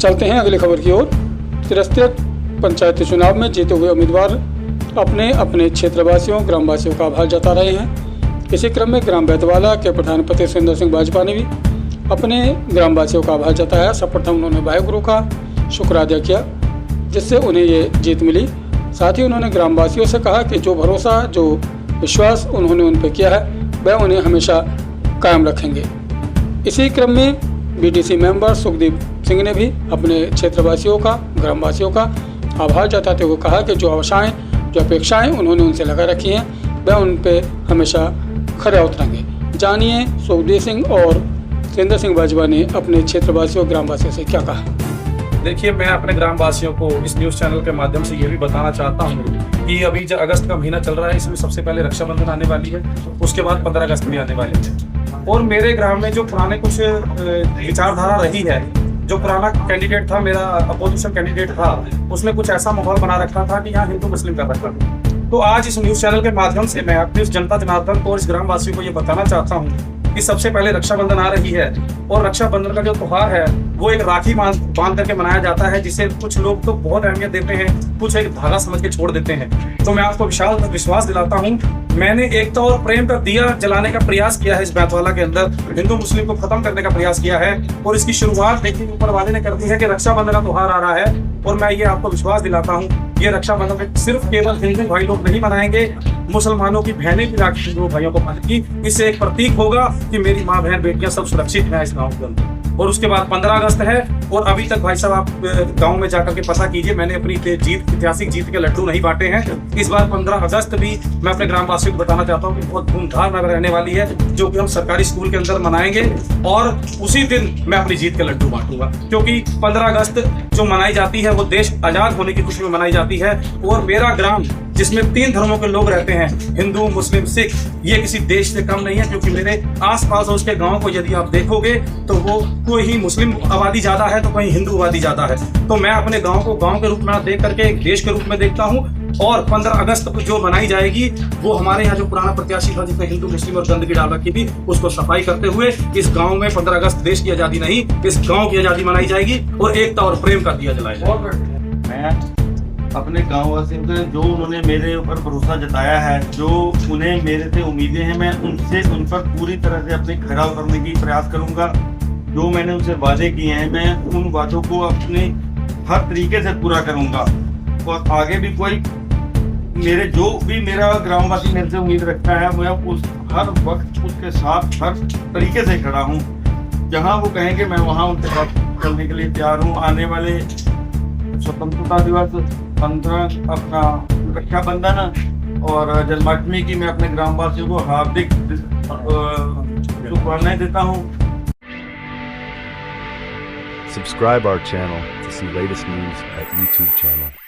चलते हैं अगली खबर की ओर। त्रिस्तरीय पंचायती चुनाव में जीते हुए उम्मीदवार अपने अपने क्षेत्रवासियों ग्रामवासियों का आभार जता रहे हैं। इसी क्रम में ग्राम बैतवाला के प्रधानपति सुरेंद्र सिंह भाजपा ने भी अपने ग्रामवासियों का आभार जताया। सर्वप्रथम उन्होंने वाहेगुरु का शुक्र अदा किया जिससे उन्हें ये जीत मिली। साथ ही उन्होंने ग्रामवासियों से कहा कि जो भरोसा जो विश्वास उन्होंने उन पर किया है वह उन्हें हमेशा कायम रखेंगे। इसी क्रम में बीडीसी मेंबर सुखदीप सिंह ने भी अपने क्षेत्रवासियों का ग्रामवासियों का आभार जताते हुए कहा कि जो आशाएं जो अपेक्षाएं उन्होंने उनसे लगा रखी हैं वह उन पे हमेशा खरे उतरेंगे। जानिए सुखदीप सिंह और सुरेंद्र सिंह भाजपा ने अपने क्षेत्रवासियों ग्रामवासियों से क्या कहा। देखिए, मैं अपने ग्रामवासियों को इस न्यूज़ चैनल के माध्यम से ये भी बताना चाहता हूँ कि अभी जो अगस्त का महीना चल रहा है इसमें सबसे पहले रक्षाबंधन आने वाली है, उसके बाद 15 अगस्त भी आने वाली है। और मेरे ग्राम में जो पुराने कुछ विचारधारा रही है, जो पुराना कैंडिडेट था, मेरा अपोजिशन कैंडिडेट था, उसने कुछ ऐसा माहौल बना रखा था कि यहाँ हिंदू मुस्लिम का रखा था। तो आज इस न्यूज़ चैनल के माध्यम से मैं अपने इस जनता जनार्दन को और इस ग्रामवासियों को ये बताना चाहता हूँ कि सबसे पहले रक्षाबंधन आ रही है और रक्षाबंधन का जो त्योहार है वो एक राखी बांध करके मनाया जाता है, जिसे कुछ लोग तो बहुत अहमियत देते हैं, कुछ एक धागा समझ के छोड़ देते हैं। तो मैं आपको विश्वास दिलाता हूँ, मैंने एकता और प्रेम का दिया जलाने का प्रयास किया है इस बैतवाला के अंदर, हिंदू मुस्लिम को खत्म करने का प्रयास किया है और इसकी शुरुआत देखिए ऊपर वाले ने कर दी है कि रक्षाबंधन का त्योहार आ रहा है। और मैं ये आपको विश्वास दिलाता हूँ, ये रक्षाबंधन सिर्फ केवल हिंदू भाई लोग नहीं मनाएंगे, मुसलमानों की बहनें भी राखी हिंदू भाइयों को बांधेंगी। इससे एक प्रतीक होगा कि मेरी माँ बहन बेटियां सब सुरक्षित हैं इस गाँव के अंदर। और उसके बाद 15 अगस्त है और अभी तक भाई साहब आप गांव में जाकर के पता कीजिए, मैंने अपनी ऐतिहासिक जीत के लड्डू नहीं बांटे हैं। इस बार 15 अगस्त भी मैं अपने ग्रामवासियों को बताना चाहता हूँ कि बहुत धूमधाम में रहने वाली है, जो कि हम सरकारी स्कूल के अंदर मनाएंगे और उसी दिन मैं अपनी जीत के लड्डू बांटूंगा। क्योंकि 15 अगस्त जो मनाई जाती है वो देश आजाद होने की खुशी में मनाई जाती है और मेरा ग्राम जिसमें 3 धर्मों के लोग रहते हैं, हिंदू मुस्लिम सिख, ये किसी देश से कम नहीं है। क्योंकि मेरे आसपास और उसके गांव को यदि आप देखोगे तो वो कोई ही मुस्लिम आबादी ज्यादा है तो कहीं हिंदू आबादी ज्यादा है। तो मैं अपने गांव को गांव के रूप में देख करके एक देश के रूप में देखता हूँ। और 15 अगस्त जो मनाई जाएगी वो हमारे यहाँ जो पुराना प्रत्याशी था जिसने हिंदू मुस्लिम और गंदगी डाल रखी थी उसको सफाई करते हुए इस गांव में 15 अगस्त देश की आजादी नहीं, इस गांव की आजादी मनाई जाएगी और एकता और प्रेम का दिया जलाया जाएगा। मैं अपने गाँव वासियों से जो उन्होंने मेरे ऊपर भरोसा जताया है, जो उन्हें मेरे से उम्मीदें हैं, मैं उन पर पूरी तरह से अपने खरा उतरने की प्रयास करूंगा। जो मैंने उनसे वादे किए हैं मैं उन वादों को अपने हर तरीके से पूरा करूंगा और आगे भी कोई जो भी मेरा ग्रामवासी मेरे से उम्मीद रखता है मैं उस हर वक्त उसके साथ हर तरीके से खड़ा हूँ। जहाँ वो कहेंगे मैं वहाँ उनके साथ चलने के लिए तैयार हूँ। आने वाले स्वतंत्रता दिवस 15 अपना रक्षाबंधन और जन्माष्टमी की मैं अपने ग्रामवासियों को हार्दिक शुभकामनाएं देता हूँ। Subscribe our channel to see latest news at YouTube channel.